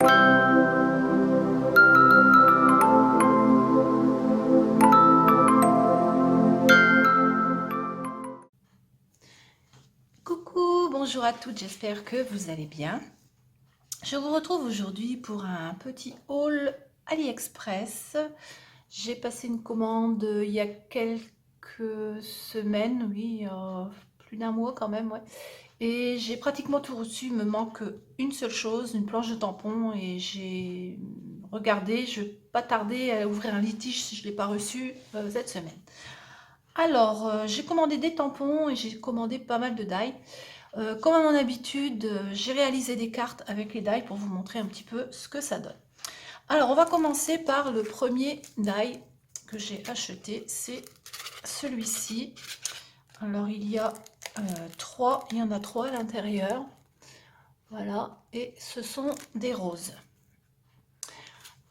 Coucou, bonjour à toutes, j'espère que vous allez bien. Je vous retrouve aujourd'hui pour un petit haul AliExpress. J'ai passé une commande il y a quelques semaines, oui, plus d'un mois quand même, ouais. Et j'ai pratiquement tout reçu, il me manque une seule chose, une planche de tampon, et j'ai regardé, je ne vais pas tarder à ouvrir un litige si je ne l'ai pas reçu cette semaine. Alors, j'ai commandé des tampons et j'ai commandé pas mal de die. Comme à mon habitude, j'ai réalisé des cartes avec les die pour vous montrer un petit peu ce que ça donne. Alors, on va commencer par le premier die que j'ai acheté, c'est celui-ci. Alors, il y a il y en a trois à l'intérieur. Voilà, et ce sont des roses.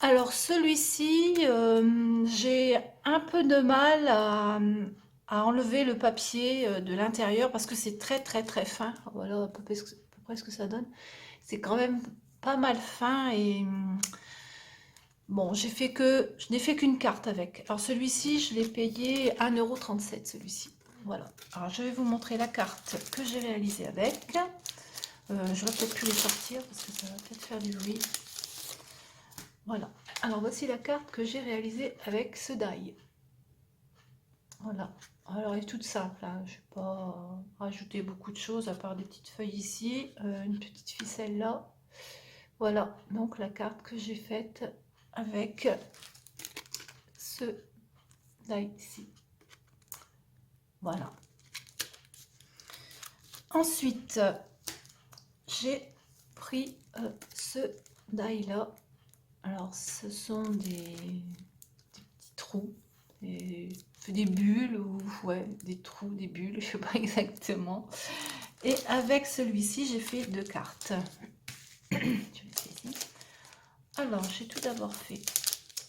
Alors, celui-ci, j'ai un peu de mal à enlever le papier de l'intérieur parce que c'est très très très fin. Voilà à peu près ce que ça donne. C'est quand même pas mal fin et bon, je n'ai fait qu'une carte avec. Alors celui-ci, je l'ai payé 1,37 € celui-ci. Voilà. Alors je vais vous montrer la carte que j'ai réalisée avec. J'aurais peut-être pu les sortir parce que ça va peut-être faire du bruit. Voilà. Alors voici la carte que j'ai réalisée avec ce die. Voilà. Alors elle est toute simple, hein. Je ne vais pas rajouter beaucoup de choses à part des petites feuilles ici, une petite ficelle là. Voilà, donc la carte que j'ai faite avec ce die ici. Voilà. Ensuite, j'ai pris ce die là. Alors ce sont des petits trous. Des bulles ou ouais, des trous, des bulles, je sais pas exactement. Et avec celui-ci, j'ai fait deux cartes. Je vais ici. Alors, j'ai tout d'abord fait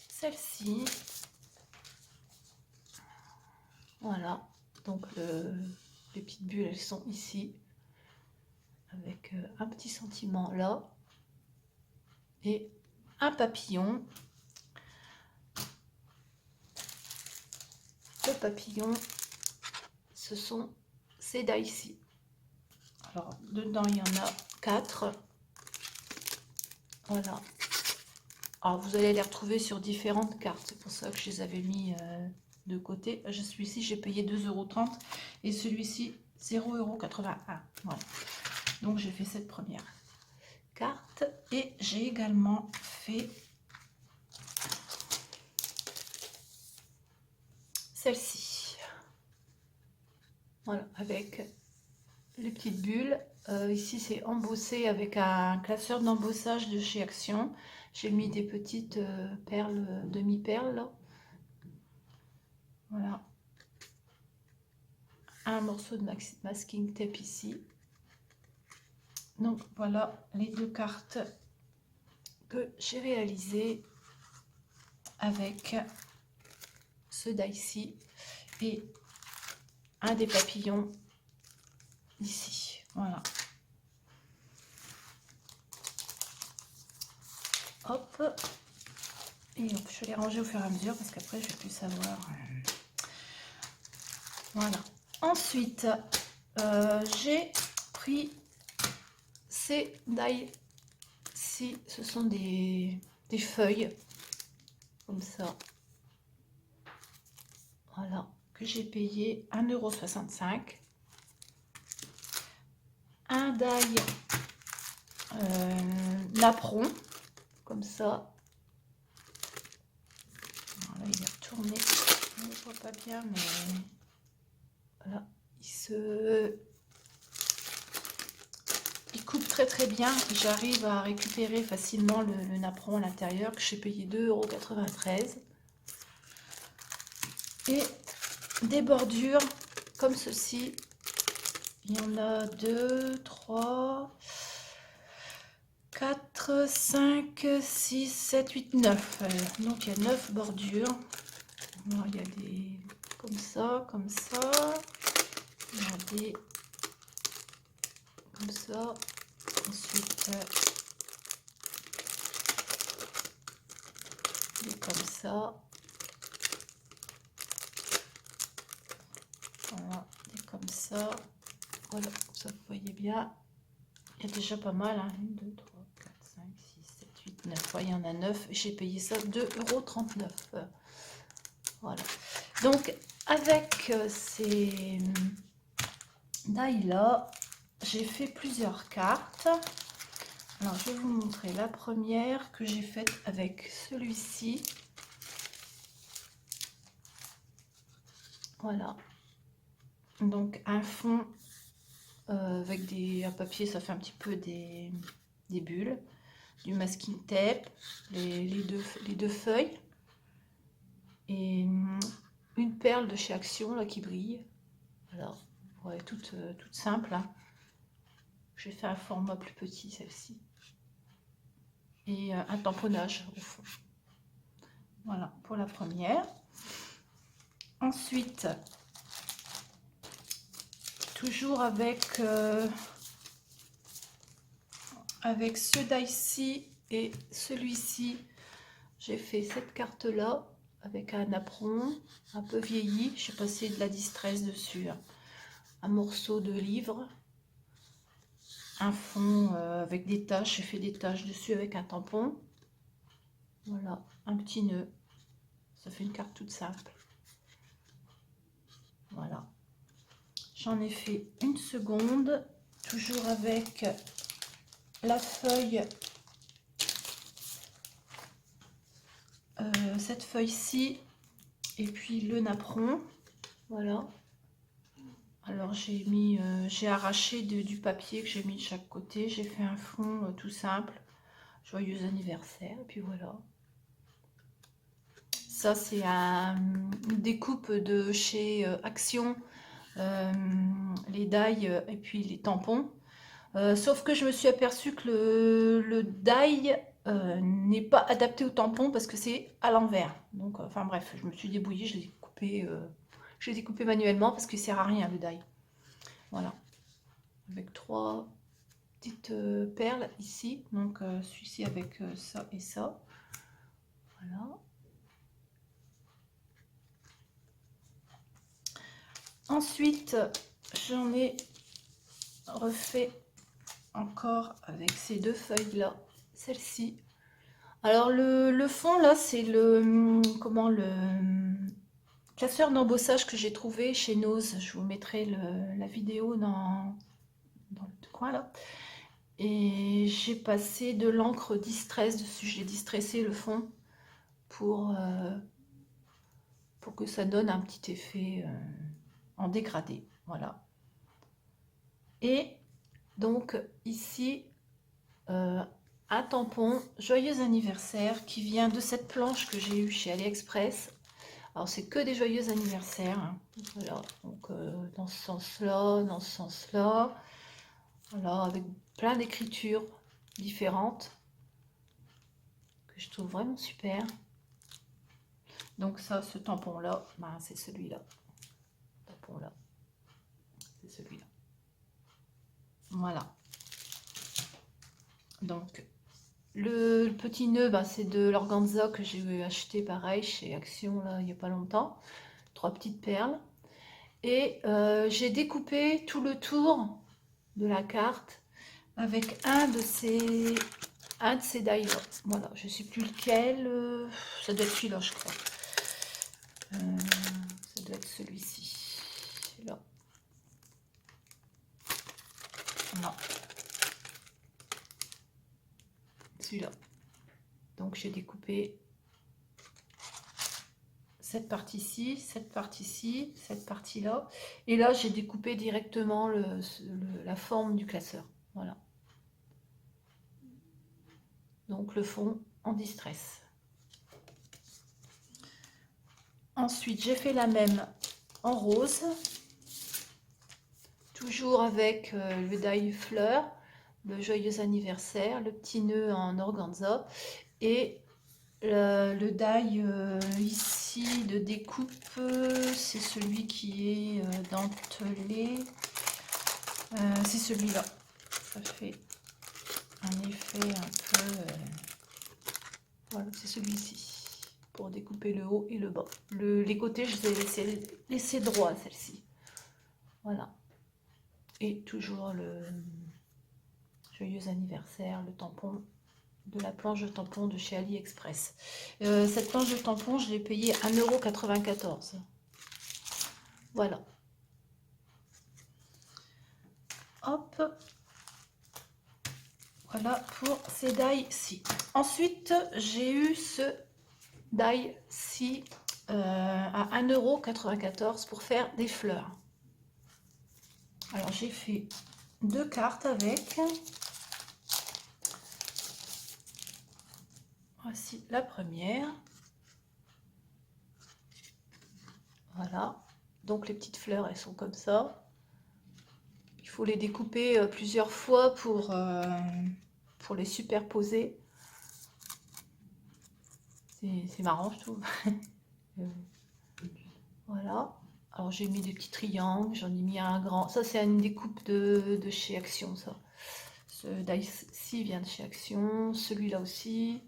celle-ci. Voilà. Donc, les petites bulles, elles sont ici. Avec un petit sentiment là. Et un papillon. Le papillon, ce sont ces die ici. Alors, dedans, il y en a 4. Voilà. Alors, vous allez les retrouver sur différentes cartes. C'est pour ça que je les avais mis de côté. Celui-ci, j'ai payé 2,30 € et celui-ci, 0,81 €. Voilà. Donc, j'ai fait cette première carte et j'ai également fait celle-ci. Voilà, avec les petites bulles. Ici, c'est embossé avec un classeur d'embossage de chez Action. J'ai mis des petites perles, demi-perles là. Voilà. Un morceau de masking tape ici. Donc voilà les deux cartes que j'ai réalisées avec ce die ici et un des papillons ici. Voilà. Hop. Et hop, je vais les ranger au fur et à mesure parce qu'après je vais plus savoir. Voilà. Ensuite, j'ai pris ces die-ci. Ce sont des feuilles comme ça. Voilà. Que j'ai payé 1,65 €. Un die napperon comme ça. Voilà, il est retourné. On ne voit pas bien, mais voilà, il coupe très très bien. J'arrive à récupérer facilement le napperon à l'intérieur que j'ai payé 2,93 €. Et des bordures comme ceci. Il y en a 2, 3, 4, 5, 6, 7, 8, 9. Donc il y a 9 bordures. Alors, il y a des comme ça, comme ça. Il y a des comme ça. Ensuite, Il est comme ça. Voilà, il est comme ça. Voilà, ça vous voyez bien. Il y a déjà pas mal, hein. 1, 2, 3, 4, 5, 6, 7, 8, 9. Ouais, il y en a 9. J'ai payé ça 2,39 €. Voilà. Donc, avec ces die-là, j'ai fait plusieurs cartes. Alors, je vais vous montrer la première que j'ai faite avec celui-ci. Voilà. Donc, un fond avec un papier, ça fait un petit peu des bulles. Du masking tape, les deux feuilles. Et une perle de chez Action, là, qui brille. Voilà. Ouais, toute simple, hein. J'ai fait un format plus petit, celle-ci. Et un tamponnage au fond. Voilà pour la première. Ensuite, toujours avec ce die-ci et celui-ci, j'ai fait cette carte-là avec un apron un peu vieilli. J'ai passé de la distress dessus, hein. Un morceau de livre, un fond avec des taches. J'ai fait des taches dessus avec un tampon. Voilà, un petit nœud. Ça fait une carte toute simple. Voilà. J'en ai fait une seconde, toujours avec la feuille, cette feuille-ci, et puis le napperon. Voilà. Alors j'ai arraché du papier que j'ai mis de chaque côté. J'ai fait un fond tout simple. Joyeux anniversaire. Et puis voilà. Ça, c'est une découpe de chez Action, les die et puis les tampons. Sauf que je me suis aperçue que le die n'est pas adapté au tampon parce que c'est à l'envers. Donc, enfin bref, je me suis débrouillée, je les ai coupés manuellement parce qu'il ne sert à rien le die. Voilà. Avec 3 petites perles ici. Donc, celui-ci avec ça et ça. Voilà. Ensuite, j'en ai refait encore avec ces deux feuilles là, celle-ci. Alors le fond là, c'est le classeur d'embossage que j'ai trouvé chez Nose. Je vous mettrai la vidéo dans le coin là. Et j'ai passé de l'encre distress dessus. J'ai distressé le fond pour que ça donne un petit effet en dégradé. Voilà. Et donc ici, un tampon joyeux anniversaire qui vient de cette planche que j'ai eue chez AliExpress. Alors c'est que des joyeux anniversaires, hein. Voilà, donc dans ce sens-là, dans ce sens-là, voilà, avec plein d'écritures différentes que je trouve vraiment super. Donc ça, ce tampon-là, ben, c'est celui-là. Tampon-là, c'est celui-là. Voilà. Donc le petit nœud, ben, c'est de l'organza que j'ai acheté pareil chez Action là il n'y a pas longtemps. 3 petites perles. Et j'ai découpé tout le tour de la carte avec un de ces die là. Voilà, je ne sais plus lequel. Ça doit être celui-là, je crois. Ça doit être celui-ci. Là. Non. Celui-là. Donc j'ai découpé cette partie-ci, cette partie-ci, cette partie-là. Et là, j'ai découpé directement la forme du classeur. Voilà. Donc le fond en distress. Ensuite, j'ai fait la même en rose. Toujours avec le die fleur, le joyeux anniversaire, le petit nœud en organza. Et le die ici de découpe, c'est celui qui est dentelé. C'est celui-là. Ça fait un effet un peu... voilà, c'est celui-ci. pour découper le haut et le bas. Les côtés, je les ai laissés droits, celle-ci. Voilà. Et toujours le joyeux anniversaire, le tampon de la planche de tampon de chez AliExpress. Cette planche de tampon, je l'ai payée 1,94 €. Voilà. Hop. Voilà pour ces die-ci. Ensuite, j'ai eu ce die-ci à 1,94 € pour faire des fleurs. Alors, j'ai fait 2 cartes avec. Voici la première. Voilà. Donc, les petites fleurs, elles sont comme ça. Il faut les découper plusieurs fois pour les superposer. C'est marrant, je trouve. Voilà. Alors, j'ai mis des petits triangles. J'en ai mis un grand. Ça, c'est une découpe de chez Action, ça. Ce die-ci vient de chez Action. Celui-là aussi.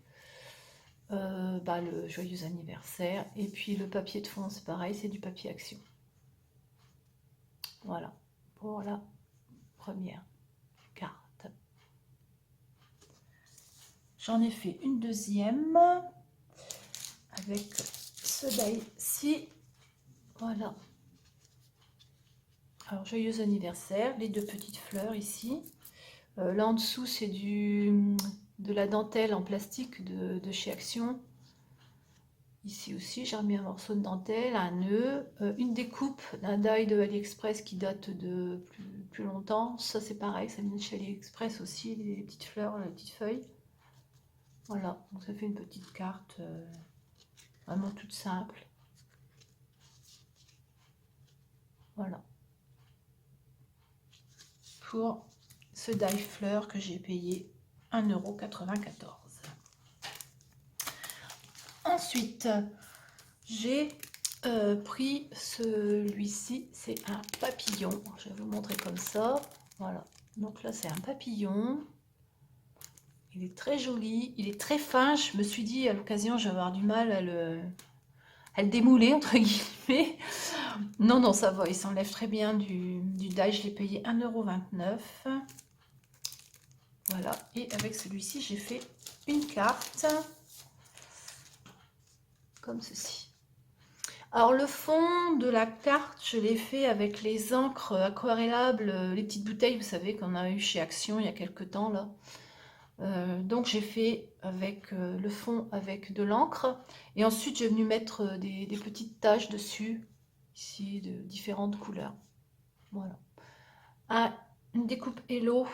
Le joyeux anniversaire. Et puis, le papier de fond, c'est pareil. C'est du papier Action. Voilà. Pour la première carte. J'en ai fait une deuxième avec ce die-ci. Voilà. Alors, joyeux anniversaire, les 2 petites fleurs ici. Là en dessous, c'est de la dentelle en plastique de chez Action. Ici aussi, j'ai remis un morceau de dentelle, un nœud, une découpe d'un die de AliExpress qui date de plus longtemps. Ça, c'est pareil, ça vient de chez AliExpress aussi, les petites fleurs, les petites feuilles. Voilà, donc ça fait une petite carte vraiment toute simple. Voilà. Pour ce die fleur que j'ai payé 1,94 €. Ensuite, j'ai pris celui-ci, c'est un papillon. Je vais vous montrer comme ça. Voilà, donc là c'est un papillon. Il est très joli, il est très fin. Je me suis dit à l'occasion, je vais avoir du mal à le démouler, entre guillemets. Non, non, ça va, il s'enlève très bien du die. Je l'ai payé 1,29 €. Voilà, et avec celui-ci, j'ai fait une carte comme ceci. Alors, le fond de la carte, je l'ai fait avec les encres aquarellables, les petites bouteilles, vous savez, qu'on a eu chez Action il y a quelques temps, là. Donc, j'ai fait avec le fond avec de l'encre. Et ensuite, j'ai venu mettre des petites taches dessus, ici, de différentes couleurs. Voilà. Une découpe Hello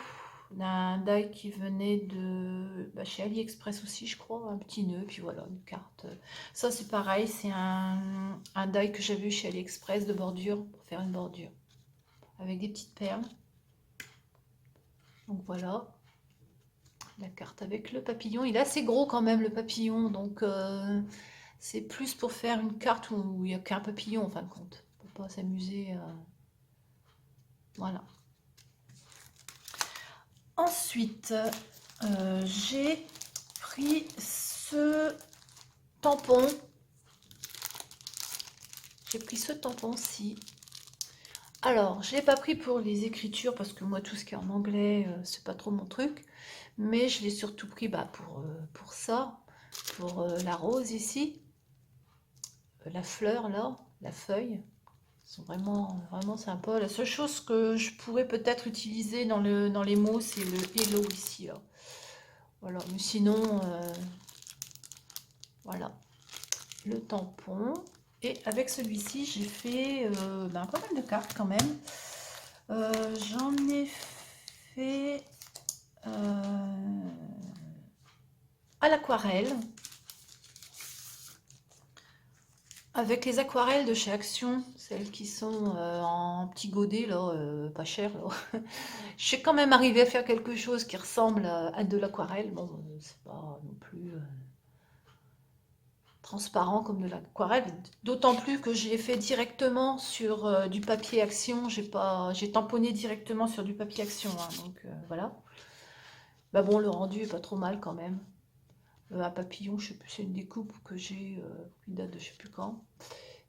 d'un die qui venait de chez AliExpress aussi, je crois, un petit nœud, puis voilà, une carte. Ça, c'est pareil, c'est un die que j'avais eu chez AliExpress de bordure, pour faire une bordure, avec des petites perles. Donc voilà, la carte avec le papillon. Il est assez gros quand même, le papillon, donc c'est plus pour faire une carte où il n'y a qu'un papillon, en fin de compte, pour pas s'amuser. Voilà. Ensuite, j'ai pris ce tampon. J'ai pris ce tampon-ci. Alors, je ne l'ai pas pris pour les écritures parce que moi, tout ce qui est en anglais, c'est pas trop mon truc. Mais je l'ai surtout pris pour ça, pour la rose ici, la fleur là, la feuille. Ils sont vraiment, vraiment sympas. La seule chose que je pourrais peut-être utiliser dans les mots, c'est le hello ici, là. Voilà, mais sinon, voilà, le tampon. Et avec celui-ci, j'ai fait pas mal de cartes quand même. J'en ai fait à l'aquarelle. Avec les aquarelles de chez Action, celles qui sont en petit godet, là, pas cher, là. Je suis quand même arrivée à faire quelque chose qui ressemble à de l'aquarelle. Bon, c'est pas non plus transparent comme de l'aquarelle. D'autant plus que j'ai fait directement sur du papier Action. J'ai tamponné directement sur du papier Action, hein, donc voilà. Bah bon, le rendu est pas trop mal quand même. un papillon, je sais plus, c'est une découpe que j'ai qui date de je sais plus quand.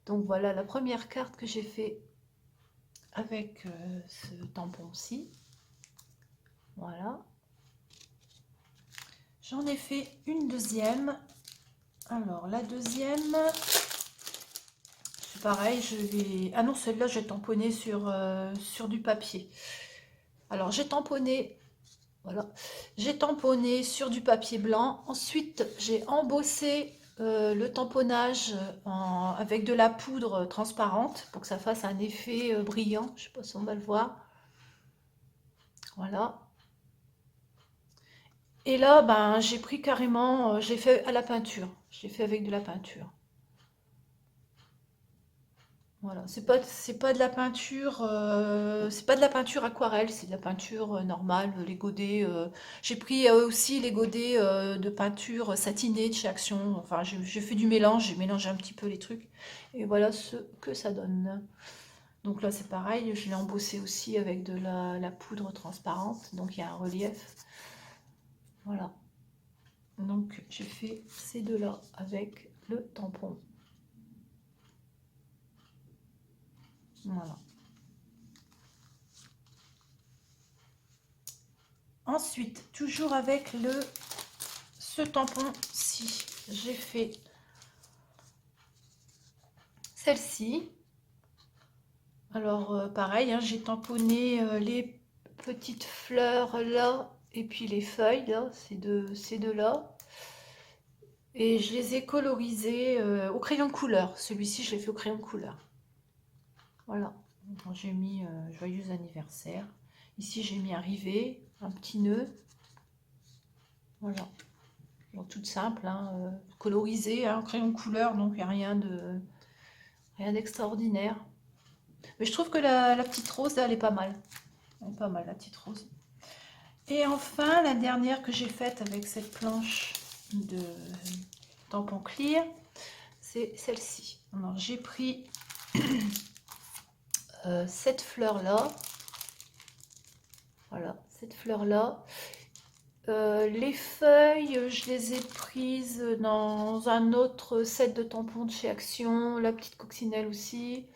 Donc voilà la première carte que j'ai fait avec ce tampon-ci. Voilà. J'en ai fait une deuxième. Alors la deuxième, c'est pareil, je vais... Ah non, celle-là, je vais tamponner sur du papier. Alors j'ai tamponné, voilà, j'ai tamponné sur du papier blanc. Ensuite, j'ai embossé le tamponnage avec de la poudre transparente pour que ça fasse un effet brillant. Je sais pas si on va le voir. Voilà. Et là, ben, j'ai pris carrément, j'ai fait à la peinture. J'ai fait avec de la peinture. Voilà, c'est pas de la peinture, c'est pas de la peinture aquarelle, c'est de la peinture normale, les godets. J'ai pris aussi les godets de peinture satinée de chez Action. Enfin, j'ai fait du mélange, j'ai mélangé un petit peu les trucs. Et voilà ce que ça donne. Donc là, c'est pareil, je l'ai embossé aussi avec de la poudre transparente, donc il y a un relief. Voilà. Donc j'ai fait ces deux-là avec le tampon. Voilà. Ensuite, toujours avec ce tampon-ci, j'ai fait celle-ci. Alors pareil, hein, j'ai tamponné les petites fleurs là et puis les feuilles là, ces deux-là. Et je les ai colorisées au crayon couleur. Celui-ci, je l'ai fait au crayon couleur. Voilà. J'ai mis joyeux anniversaire. Ici, j'ai mis un rivet, un petit nœud. Voilà. Donc, toute simple, hein, colorisé, hein, crayon couleur, donc il n'y a rien d'extraordinaire. Mais je trouve que la petite rose, là, elle est pas mal. Elle est pas mal, la petite rose. Et enfin, la dernière que j'ai faite avec cette planche de tampon clear, c'est celle-ci. Alors, j'ai pris cette fleur-là. Voilà, cette fleur-là. Les feuilles, je les ai prises dans un autre set de tampons de chez Action. La petite coccinelle aussi.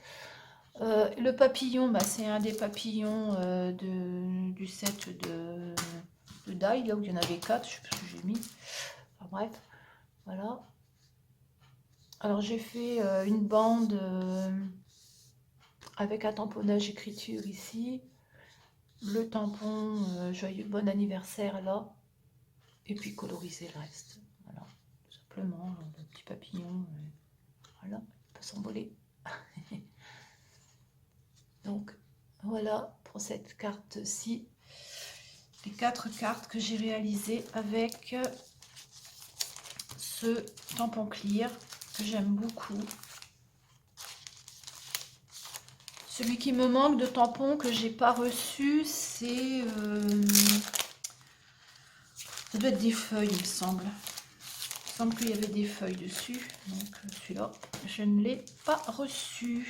Le papillon, bah, c'est un des papillons du set de Die, là où il y en avait 4, je sais plus ce que j'ai mis. Enfin bref, voilà. Alors j'ai fait une bande avec un tamponnage écriture ici. Le tampon joyeux bon anniversaire là. Et puis coloriser le reste. Voilà, tout simplement, un petit papillon. Voilà, il peut s'envoler. Donc voilà pour cette carte-ci. Les 4 cartes que j'ai réalisées avec ce tampon clear que j'aime beaucoup. Celui qui me manque de tampon que j'ai pas reçu, c'est ça doit être des feuilles, il me semble. Il me semble qu'il y avait des feuilles dessus, donc celui-là, je ne l'ai pas reçu.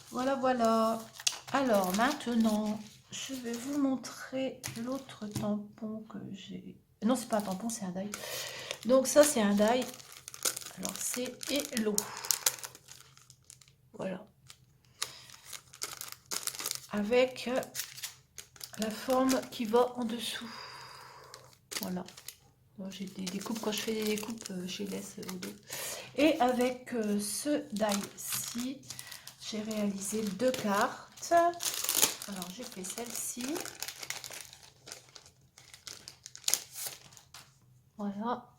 Voilà, voilà. Alors maintenant, je vais vous montrer l'autre tampon que j'ai. Non, c'est pas un tampon, c'est un die. Donc ça, c'est un die. Alors c'est Hello. Voilà. Avec la forme qui va en dessous. Voilà. J'ai des découpes, quand je fais des découpes, je les laisse au dos. Et avec ce die-ci, j'ai réalisé 2 cartes. Alors j'ai fait celle-ci. Voilà.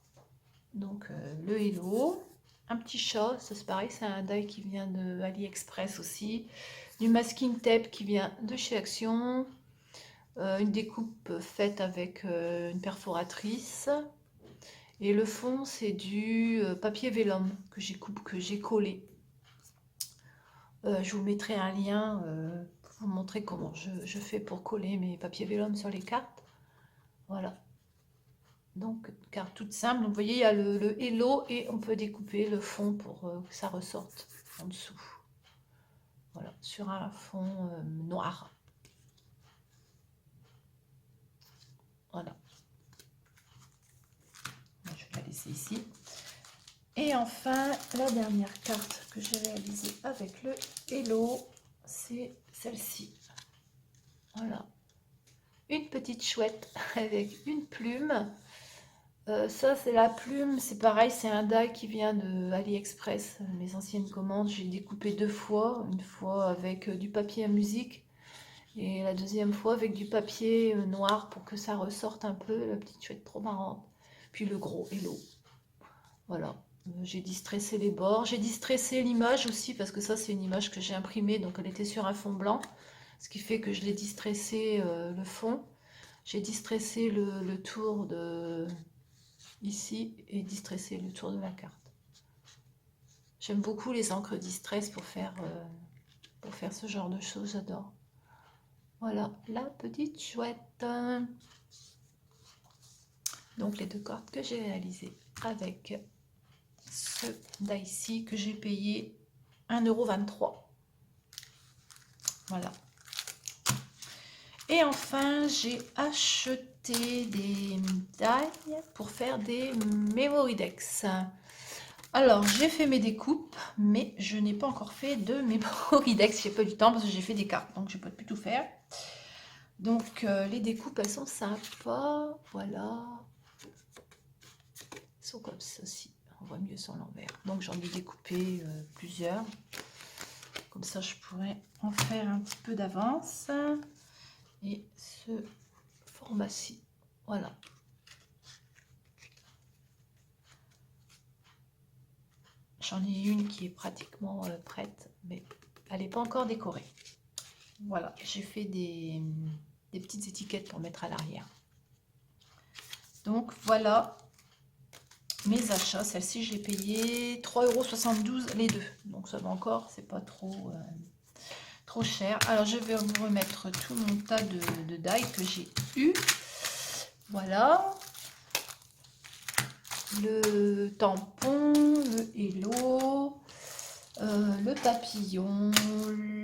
Donc le Hello. Un petit chat, ça c'est pareil, c'est un die qui vient de AliExpress aussi. Du masking tape qui vient de chez Action. Une découpe faite avec une perforatrice. Et le fond, c'est du papier vélum que j'ai collé. Je vous mettrai un lien pour vous montrer comment je fais pour coller mes papiers vélum sur les cartes. Voilà. Donc, carte toute simple. Donc, vous voyez, il y a le Hello et on peut découper le fond pour que ça ressorte en dessous. Voilà, sur un fond noir. Voilà. c'est ici. Et enfin, la dernière carte que j'ai réalisée avec le Hello, c'est celle-ci. Voilà. Une petite chouette avec une plume. Ça, c'est la plume. C'est pareil, c'est un die qui vient de AliExpress. Mes anciennes commandes, j'ai découpé 2 fois. Une fois avec du papier à musique. Et la deuxième fois avec du papier noir pour que ça ressorte un peu. La petite chouette trop marrante. Puis le gros Hello. Voilà. J'ai distressé les bords. J'ai distressé l'image aussi parce que ça, c'est une image que j'ai imprimée. Donc, elle était sur un fond blanc. Ce qui fait que je l'ai distressé le fond. J'ai distressé le tour de ici et distressé le tour de la carte. J'aime beaucoup les encres distress pour faire ce genre de choses. J'adore. Voilà, la petite chouette. Donc, les 2 cartes que j'ai réalisées avec ce die-ci que j'ai payé 1,23 €. Voilà. Et enfin, j'ai acheté des die pour faire des memory decks. Alors, j'ai fait mes découpes, mais je n'ai pas encore fait de memory decks. J'ai pas eu le temps parce que j'ai fait des cartes, donc je peux plus tout faire. Donc, les découpes, elles sont sympas. Voilà. Elles sont comme ceci. On voit mieux sans l'envers. Donc, j'en ai découpé plusieurs. Comme ça, je pourrais en faire un petit peu d'avance. Et ce format-ci, voilà. J'en ai une qui est pratiquement prête, mais elle n'est pas encore décorée. Voilà, j'ai fait des petites étiquettes pour mettre à l'arrière. Donc voilà mes achats. Celle-ci, je l'ai payé 3,72 € les deux. Donc ça va encore, c'est pas trop cher. Alors je vais vous remettre tout mon tas de die que j'ai eu. Voilà. Le tampon, le hello, le papillon,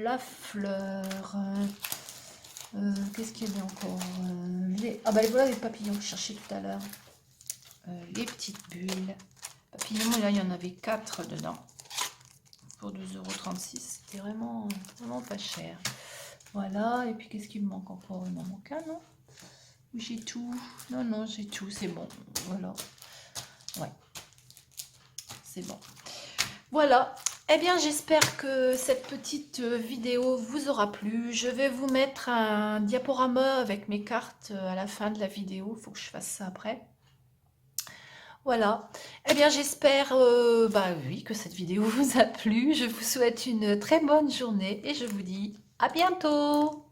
la fleur. Qu'est-ce qu'il y a encore ah bah voilà les papillons que je cherchais tout à l'heure. Les petites bulles. Papillons, là il y en avait 4 dedans. Pour 2,36 €. C'était vraiment pas cher. Voilà, et puis qu'est-ce qu'il me manque encore? Il m'en manque un, non? J'ai tout. Non, j'ai tout, c'est bon. Voilà. Ouais. C'est bon. Voilà. Eh bien, j'espère que cette petite vidéo vous aura plu. Je vais vous mettre un diaporama avec mes cartes à la fin de la vidéo. Il faut que je fasse ça après. Voilà. Eh bien, j'espère oui, que cette vidéo vous a plu. Je vous souhaite une très bonne journée et je vous dis à bientôt.